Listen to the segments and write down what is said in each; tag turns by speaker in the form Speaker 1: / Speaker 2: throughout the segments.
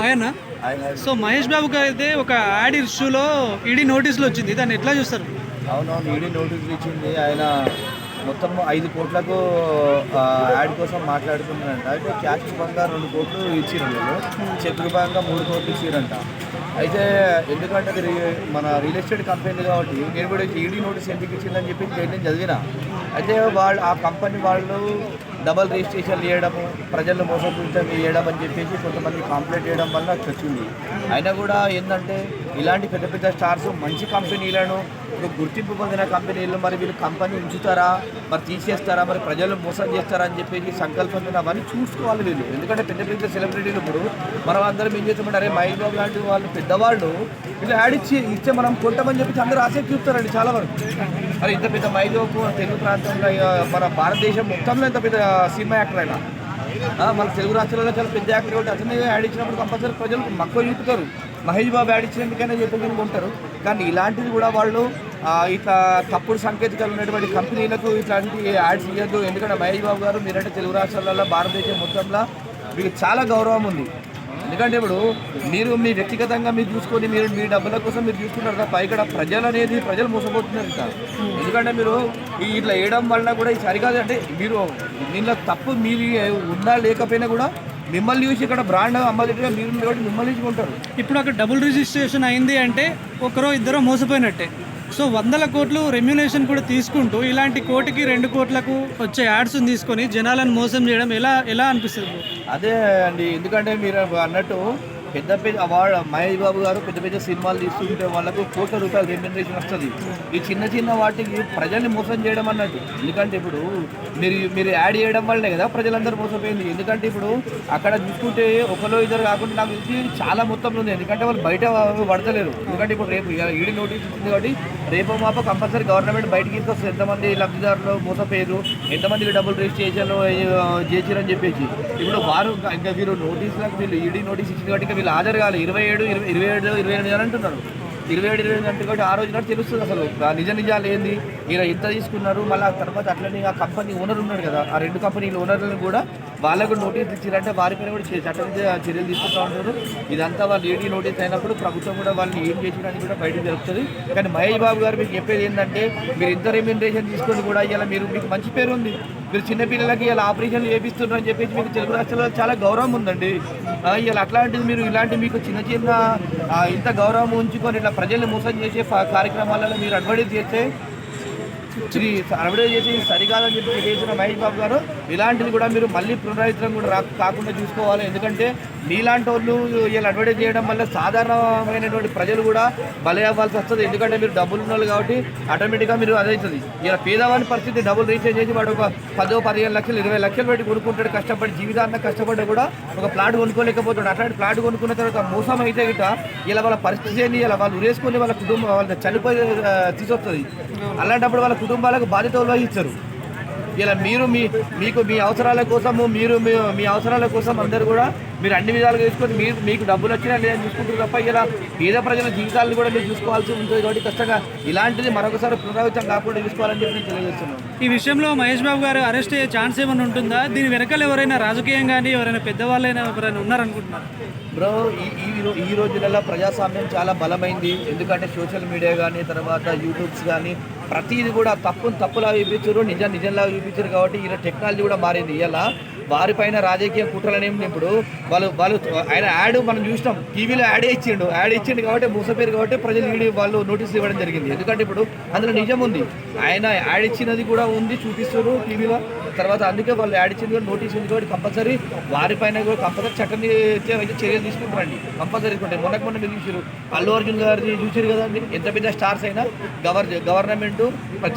Speaker 1: ఆయన సో మహేష్ బాబు గారు అయితే ఒక యాడ్ ఇష్యూలో ఈడీ నోటీసులు వచ్చింది, దాన్ని ఎట్లా చూస్తారు?
Speaker 2: అవునవును, ఈడీ నోటీసులు ఇచ్చింది. ఆయన మొత్తం 5 కోట్లకు యాడ్ కోసం మాట్లాడుతున్నారంట. అయితే క్యాష్ రూపంగా 2 కోట్లు ఇచ్చిరండి, చెక్ రూపంగా 3 కోట్లు ఇచ్చిరంట. అయితే ఎందుకంటే అది మన రియల్ ఎస్టేట్ కంపెనీ కాబట్టి నేను కూడా ఈడీ నోటీస్ ఎందుకు ఇచ్చిందని చెప్పి నేను చదివిన. అయితే వాళ్ళు ఆ కంపెనీ వాళ్ళు డబల్ రిజిస్ట్రేషన్ చేయడము, ప్రజలను మోసపూరితం చేయడం అని చెప్పేసి కొంతమంది కాంప్లైంట్ చేయడం వల్ల వచ్చింది. అయినా కూడా ఏంటంటే ఇలాంటి పెద్ద పెద్ద స్టార్స్ మంచి కంపెనీలను, ఇప్పుడు గుర్తింపు పొందిన కంపెనీలు మరి వీళ్ళు కంపెనీ ఉంచుతారా, మరి తీసేస్తారా, మరి ప్రజలు మోసం చేస్తారా అని చెప్పేసి సంకల్పంతో అవన్నీ చూసుకోవాలి వీళ్ళు. ఎందుకంటే పెద్ద పెద్ద సెలబ్రిటీలు ఇప్పుడు మనం అందరం ఏం చేస్తామంటే, అరే మహేష్ బాబు లాంటి వాళ్ళు పెద్దవాళ్ళు వీళ్ళు యాడ్ ఇస్తే మనం కొంటామని చెప్పి అందరూ ఆసక్తి చూపుతారండి చాలా వరకు. మరి ఇంత పెద్ద మహేష్ బాబు తెలుగు ప్రాంతంలో మన భారతదేశం మొత్తంలో ఇంత పెద్ద సినిమా యాక్టర్ అయినా మన తెలుగు రాష్ట్రాలలో చాలా పెద్ద యాక్టర్ కాబట్టి అతనే యాడ్ ఇచ్చినప్పుడు కంపల్సరీ ప్రజలు మక్కువ చూపుతారు. మహేష్ బాబు యాడ్ ఇచ్చినందుకైనా చెప్పి ఉంటారు. కానీ ఇలాంటిది కూడా వాళ్ళు ఇట్లా తప్పుడు సంకేతాలు ఉన్నటువంటి కంపెనీలకు ఇట్లాంటి యాడ్స్ ఇవ్వద్దు. ఎందుకంటే మహేష్ బాబు గారు మీరంటే తెలుగు రాష్ట్రాలలో భారతదేశం మొత్తంలో మీకు చాలా గౌరవం ఉంది. ఎందుకంటే ఇప్పుడు మీరు మీ వ్యక్తిగతంగా మీరు చూసుకొని మీరు మీ డబ్బుల కోసం మీరు చూసుకుంటారు తప్ప ఇక్కడ ప్రజలు అనేది ప్రజలు మోసపోతున్నారు ఇంకా. ఎందుకంటే మీరు ఇట్లా వేయడం వలన కూడా ఇది సరికాదు. అంటే మీరు దీనిలో తప్పు మీరు ఉన్నా లేకపోయినా కూడా మిమ్మల్ని చూసి ఇక్కడ బ్రాండ్ అమ్మదిగా మీరు కాబట్టి మిమ్మల్ని చూసి ఉంటారు.
Speaker 1: ఇప్పుడు అక్కడ డబుల్ రిజిస్ట్రేషన్ అయింది అంటే ఒకరో ఇద్దరో మోసపోయినట్టే. సో 100 కోట్లు రెమ్యునేషన్ కూడా తీసుకుంటూ ఇలాంటి 1 కోటికి 2 కోట్లకు వచ్చే యాడ్స్ తీసుకొని జనాలను మోసం చేయడం ఎలా అనిపిస్తుంది?
Speaker 2: అదే అండి, ఎందుకంటే మీరు అన్నట్టు పెద్ద పెద్ద మహేష్ బాబు గారు పెద్ద పెద్ద సినిమాలు తీసుకుంటే వాళ్ళకు కోట్ల రూపాయలు రెమ్యునరేషన్ వస్తుంది. ఈ చిన్న చిన్న వాటికి ప్రజల్ని మోసం చేయడం అన్నట్టు. ఎందుకంటే ఇప్పుడు మీరు యాడ్ చేయడం వల్లనే కదా ప్రజలందరూ మోసపోయింది. ఎందుకంటే ఇప్పుడు అక్కడ చూసుకుంటే ఒకలో ఇద్దరు కాకుండా నాకు తెలిసి చాలా మొత్తంలో ఉంది. ఎందుకంటే వాళ్ళు బయట పడతలేరు. ఎందుకంటే ఇప్పుడు రేపు ఈడీ నోటీస్ ఇచ్చింది కాబట్టి రేపు మాప కంపల్సరీ గవర్నమెంట్ బయటకి తీసుకొస్తారు ఎంతమంది లబ్ధిదారులు మోసపోయారు, ఎంతమందికి డబుల్ రిజిస్ట్రేషన్ చేసిరని చెప్పేసి. ఇప్పుడు వారు ఇంకా వీరు నోటీసులకు వీళ్ళు ఈడీ నోటీస్ ఇచ్చింది కాబట్టి వీళ్ళు హాజరు కావాలి. 27 అంటున్నారు. 27 గంటలు కాబట్టి ఆ రోజు నాడు తెలుస్తుంది అసలు నిజాలు ఏంది, ఈయన ఎంత తీసుకున్నారు. మళ్ళీ ఆ తర్వాత అట్లనే ఆ కంపెనీ ఓనర్ ఉన్నాడు కదా, ఆ 2 కంపెనీల ఓనర్లను కూడా వాళ్ళకు నోటీస్ ఇచ్చారంటే వారిపైన కూడా చర్యలు తీసుకుంటూ ఉంటారు. ఇదంతా వాళ్ళు ఈడీ నోటీస్ అయినప్పుడు ప్రభుత్వం కూడా వాళ్ళని ఏం చేసినది కూడా బయటకు తెలుస్తుంది. కానీ మహేష్ బాబు గారు మీకు చెప్పేది ఏంటంటే, మీరు ఇంత రెమ్యునరేషన్ తీసుకొని కూడా ఇలా మీకు మంచి పేరు ఉంది. మీరు చిన్నపిల్లలకి ఇలా ఆపరేషన్లు చేపిస్తున్నారు అని చెప్పేసి మీకు తెలుగు రాష్ట్రాల్లో చాలా గౌరవం ఉందండి. ఇలా అట్లాంటిది మీరు ఇలాంటి మీకు చిన్న చిన్న ఇంత గౌరవం ఉంచుకొని ఇట్లా ప్రజల్ని మోసం చేసే కార్యక్రమాలలో మీరు అడ్వర్టైజ్ చేస్తే సరికాదని చెప్పి చేసిన మహేష్ బాబు గారు ఇలాంటిది కూడా మీరు మళ్ళీ పునరావృతం కూడా కాకుండా చూసుకోవాలి. ఎందుకంటే మీలాంటి వాళ్ళు ఇలా అడ్వర్టైజ్ చేయడం వల్ల సాధారణమైనటువంటి ప్రజలు కూడా బలి అవ్వాల్సి వస్తుంది. ఎందుకంటే మీరు డబ్బులు ఉన్నారు కాబట్టి ఆటోమేటిక్గా మీరు అదవుతుంది. ఇలా పేదవాని పరిస్థితి డబ్బులు రీఛార్జ్ చేసి వాడు ఒక 10-15 లక్షలు 20 లక్షలు పెట్టి కొనుక్కుంటాడు, కష్టపడి జీవితాన్ని కష్టపడి కూడా ఒక ప్లాట్ కొనుక్కోలేకపోతాడు. అట్లాంటి ప్లాట్ కొనుక్కున్న తర్వాత మోసం అయితే గిట్ట ఇలా వాళ్ళ పరిస్థితి ఏంటి, ఇలా వాళ్ళు ఉరేసుకొని వాళ్ళ కుటుంబం వాళ్ళ చనిపోయి తీసుకొస్తుంది. అలాంటప్పుడు వాళ్ళ కుటుంబాలకు బాధ్యతలు వహిస్తారు. ఇలా మీరు మీకు మీ అవసరాల కోసము మీ అవసరాల కోసం అందరూ కూడా మీరు అన్ని విధాలుగా తీసుకొని మీకు డబ్బులు వచ్చినా లేదని చూసుకుంటారు తప్ప ఇలా పేద ప్రజల జీవితాలను కూడా మీరు చూసుకోవాల్సి ఉంటుంది. కాబట్టి ఖచ్చితంగా ఇలాంటిది మరొకసారి పునరావృతం కాకుండా చూసుకోవాలని చెప్పి నేను తెలియజేస్తున్నాను.
Speaker 1: ఈ విషయంలో మహేష్ బాబు గారు అరెస్ట్ అయ్యే ఛాన్స్ ఏమైనా ఉంటుందా? దీని వెనకాల ఎవరైనా రాజకీయం కానీ ఎవరైనా పెద్దవాళ్ళైనా ఎవరైనా ఉన్నారనుకుంటున్నారు?
Speaker 2: బ్రో, ఈ రోజులలో ప్రజాస్వామ్యం చాలా బలమైంది. ఎందుకంటే సోషల్ మీడియా కానీ తర్వాత యూట్యూబ్స్ కానీ ప్రతిది కూడా తప్పులా చూపించారు, నిజంలా చూపించారు. కాబట్టి ఇలా టెక్నాలజీ కూడా మారింది. ఇలా వారిపైన రాజకీయ కుట్రలనేమి ఇప్పుడు వాళ్ళు ఆయన యాడ్ మనం చూసినాం, టీవీలో యాడ్ ఇచ్చిండు కాబట్టి మోసపోయారు కాబట్టి ప్రజలు వాళ్ళు నోటీసులు ఇవ్వడం జరిగింది. ఎందుకంటే ఇప్పుడు అందులో నిజం ఉంది, ఆయన యాడ్ ఇచ్చినది కూడా ఉంది చూపిస్తారు టీవీలో. తర్వాత అందుకే వాళ్ళు యాడ్ ఇచ్చింది కూడా నోటీస్ ఉంది కాబట్టి కంపల్సరీ వారిపైన కూడా కంపల్సరీ చట్టం చర్యలు తీసుకుంటారండి. కంపల్సరీ తీసుకుంటారు. మొన్న మీరు చూసారు అల్లు అర్జున్ గారిని చూసారు కదా, ఎంత పెద్ద స్టార్స్ అయినా గవర్నమెంట్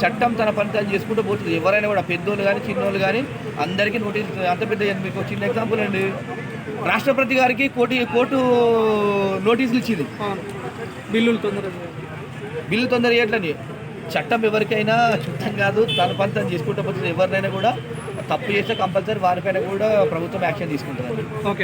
Speaker 2: చట్టం తన పని తను చేసుకుంటూ పోతుంది. ఎవరైనా కూడా పెద్దోళ్ళు కానీ చిన్నోళ్ళు కానీ అందరికీ నోటీస్. అంత పెద్ద మీకు చిన్న ఎగ్జాంపుల్ అండి, రాష్ట్రపతి గారికి కోర్టు నోటీసులు ఇచ్చింది బిల్లు తొందర చేయట్లని. చట్టం ఎవరికైనా చుట్టం కాదు, తన పని తను చేసుకుంటూ పోతుంది. ఎవరినైనా కూడా తప్పు చేస్తే కంపల్సరీ వారిపైన కూడా ప్రభుత్వం యాక్షన్ తీసుకుంటుంది.
Speaker 1: ఓకే.